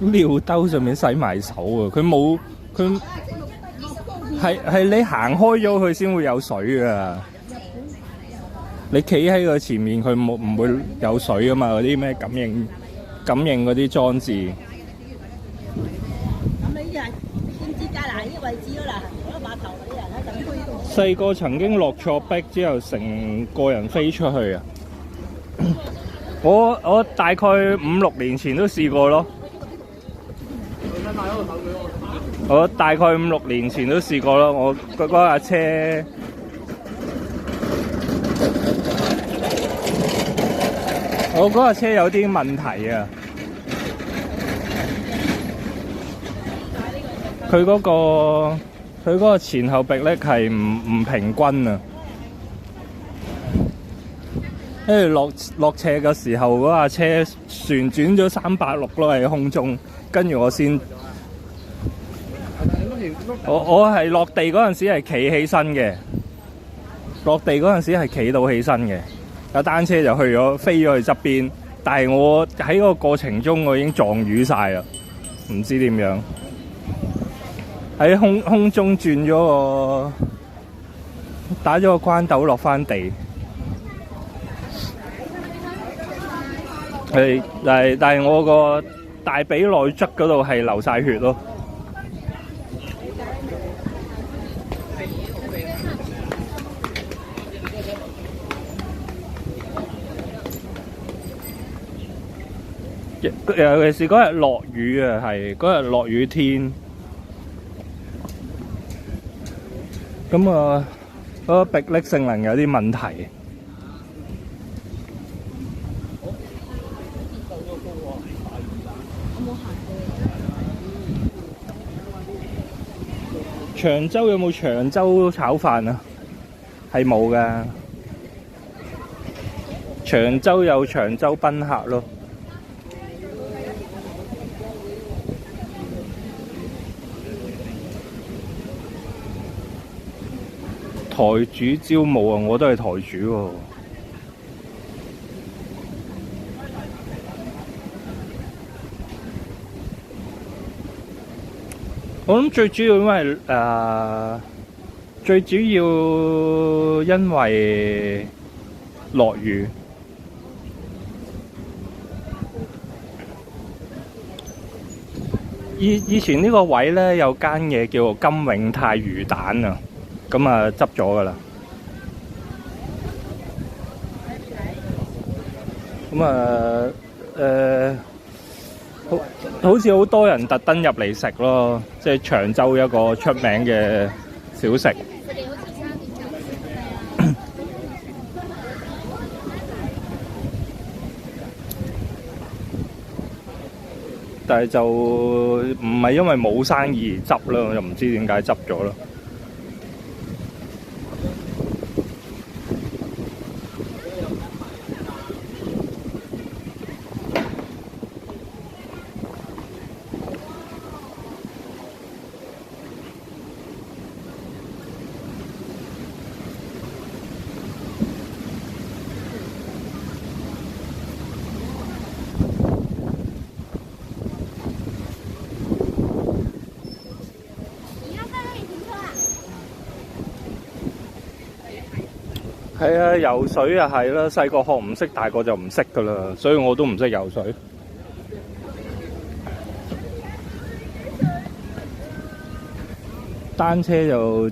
尿兜上面洗埋手啊！佢冇佢係你行開咗佢先會有水噶。你企喺佢前面，佢唔會有水噶嘛？嗰啲咩感應嗰啲裝置。咁你呢係先知加拿呢個位置啦，嗰個碼頭嗰啲人喺等區度。細個曾經落錯壁之後，成個人飛出去啊！我大概5、6年前都試過咯。我大概5、6年前都試過咯。我嗰架車，我嗰架車有啲問題啊。佢嗰個前後迫力係唔平均啊。跟住落斜嘅時候，嗰架車旋轉咗360咯喺空中，跟住我係落地嗰陣時係企起身嘅，落地嗰陣時係企到起身嘅。有單車就飛咗去側邊，但係我喺個過程中我已經撞瘀晒啦，唔知點樣喺空中轉咗打咗個關斗落翻地。但係我個大髀內側嗰度係流晒血咯。尤其是嗰日落雨啊，係嗰日落雨天。咁啊，嗰個迫力性能有啲問題。長洲有冇長洲炒飯啊？係冇㗎。長洲有長洲賓客咯。台主招募啊，我都係台主喎。我諗最主要因為落雨。以前呢個位咧有間嘢叫做金永泰魚蛋啊，咁啊執咗噶啦。咁啊好似好多人特登入嚟食咯，即係長洲一個出名嘅小食。但係就唔係因為冇生意而執咯，我就唔知點解執咗咯。係啊，游水啊係啦，細個學唔識，大個就唔識噶啦，所以我都唔識游水。單車就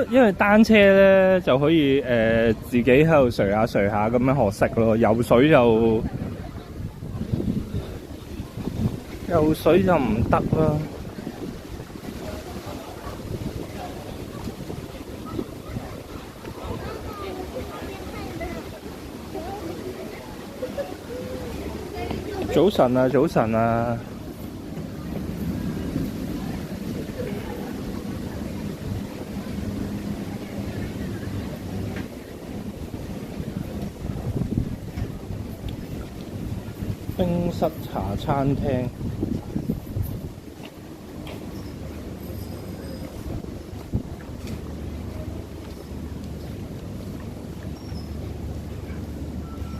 因為單車咧就可以自己喺度垂下咁樣學識咯，游水就唔得啦。早晨啊，早晨啊！冰室茶餐廳。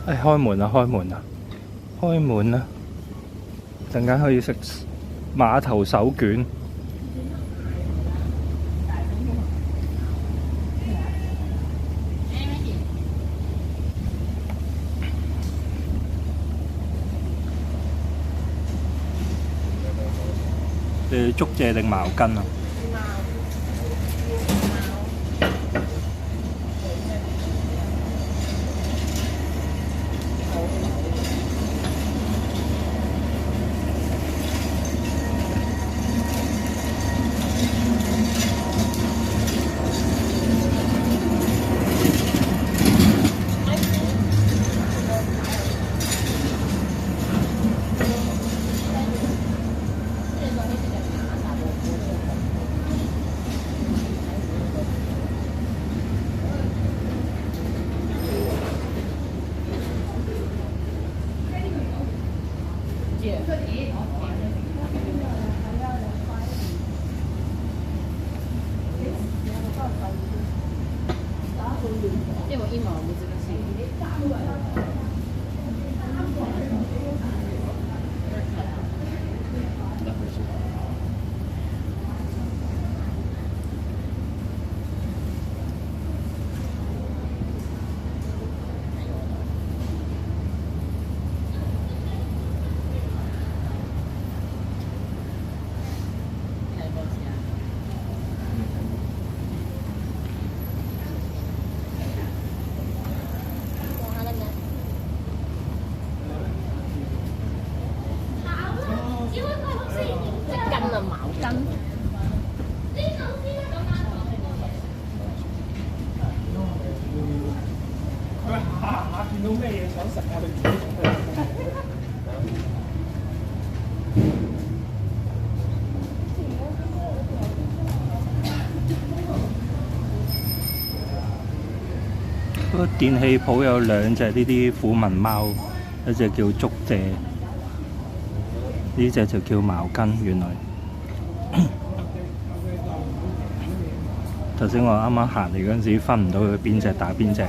開門啦！開門啦！陣間可以食碼頭手卷。竹蔗定茅根啊？嗰個電器鋪有兩隻呢啲虎紋貓，一隻叫竹蔗，呢隻就叫茅根。原來頭先我啱啱行嚟嗰陣時，分唔到佢邊隻打邊隻。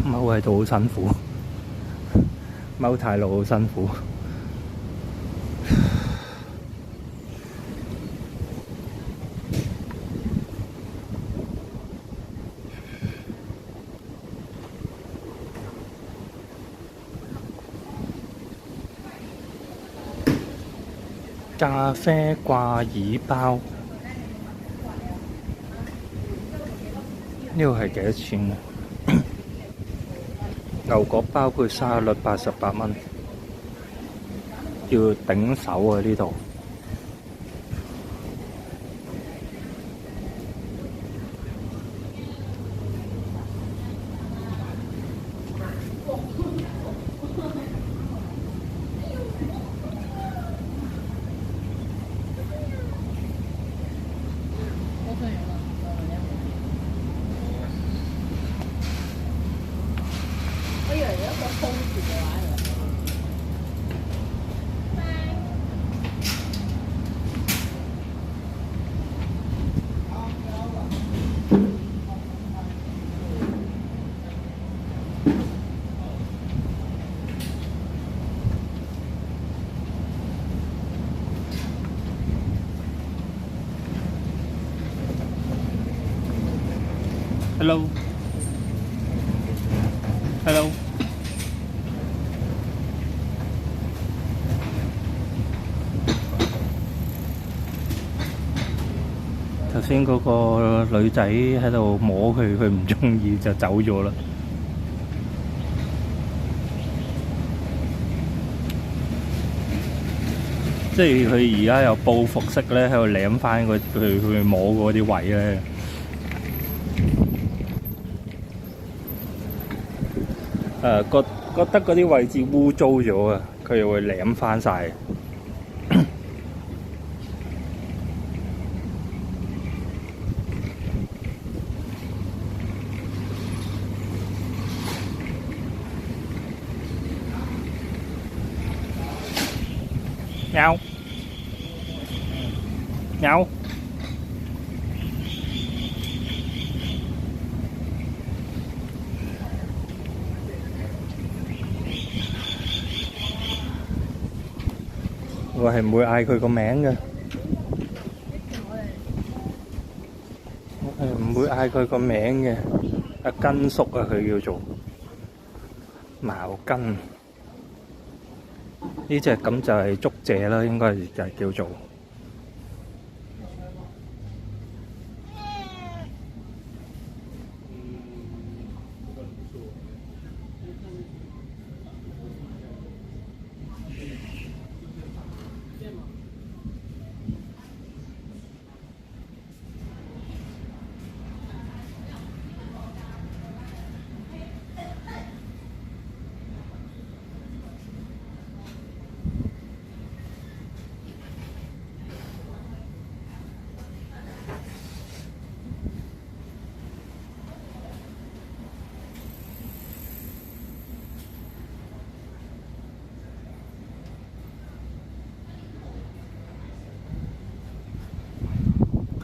踎喺度好辛苦，踎太耐好辛苦。咖啡掛耳包，呢個係幾多錢啊？牛角包括沙律88蚊，要頂手啊！呢度，Hello。Hello。頭先嗰個女仔喺度摸佢，佢唔中意就走咗啦。即係佢而家有報復式咧，喺度舐翻佢摸嗰啲位咧。覺得嗰啲位置污糟咗啊，佢又會舐翻晒。喵喵。我係唔會嗌佢個名嘅，我係唔會嗌佢個名嘅。阿根叔啊，佢叫做茅根。呢隻咁就係竹蔗啦，應該就係叫做。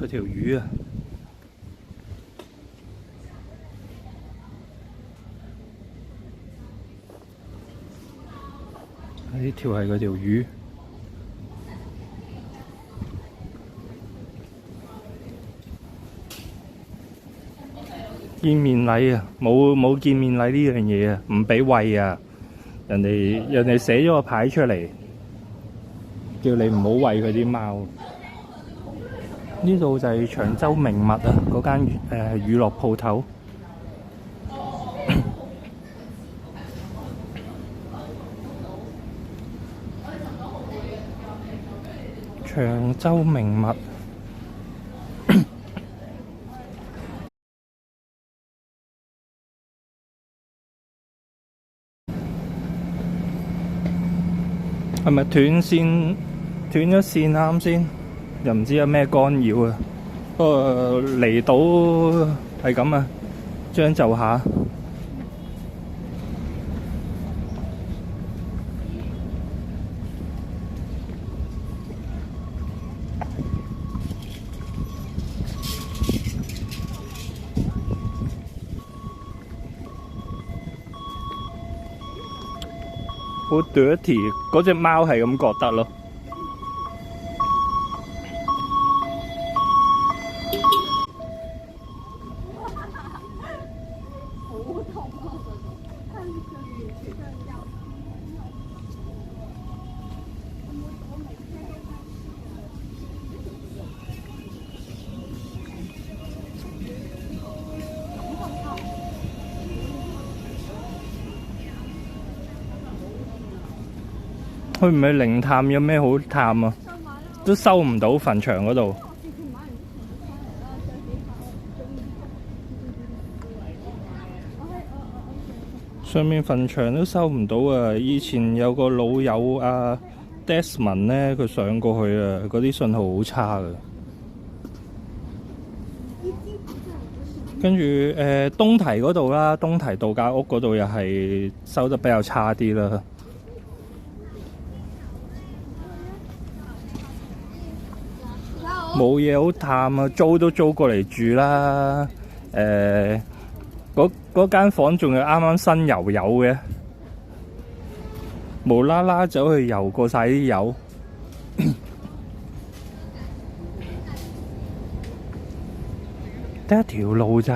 佢條魚啊！呢條係嗰條魚。見面禮啊，冇見面禮呢樣嘢啊，唔俾餵啊！人哋寫咗個牌出嚟，叫你唔好餵佢啲貓。呢度就係長洲名物啊，嗰間娛樂鋪頭。長洲名物。係咪斷線？斷咗線啱先，又唔知有咩干擾啊。不過離島係咁啊，將就下。好 dirty， 嗰隻貓係咁覺得咯。去唔去靈探有咩好探啊？都收唔到墳場嗰度。上面墳場都收唔到啊！以前有個老友啊 Desmond 咧，佢上過去啊，嗰啲信號好差嘅。跟住東堤嗰度啦，東堤度假屋嗰度又係收得比較差啲啦。冇嘢好探啊，租都租過嚟住啦。嗰間房仲係啱啱新油油嘅，無啦啦走去油過晒啲油，得一條路咋。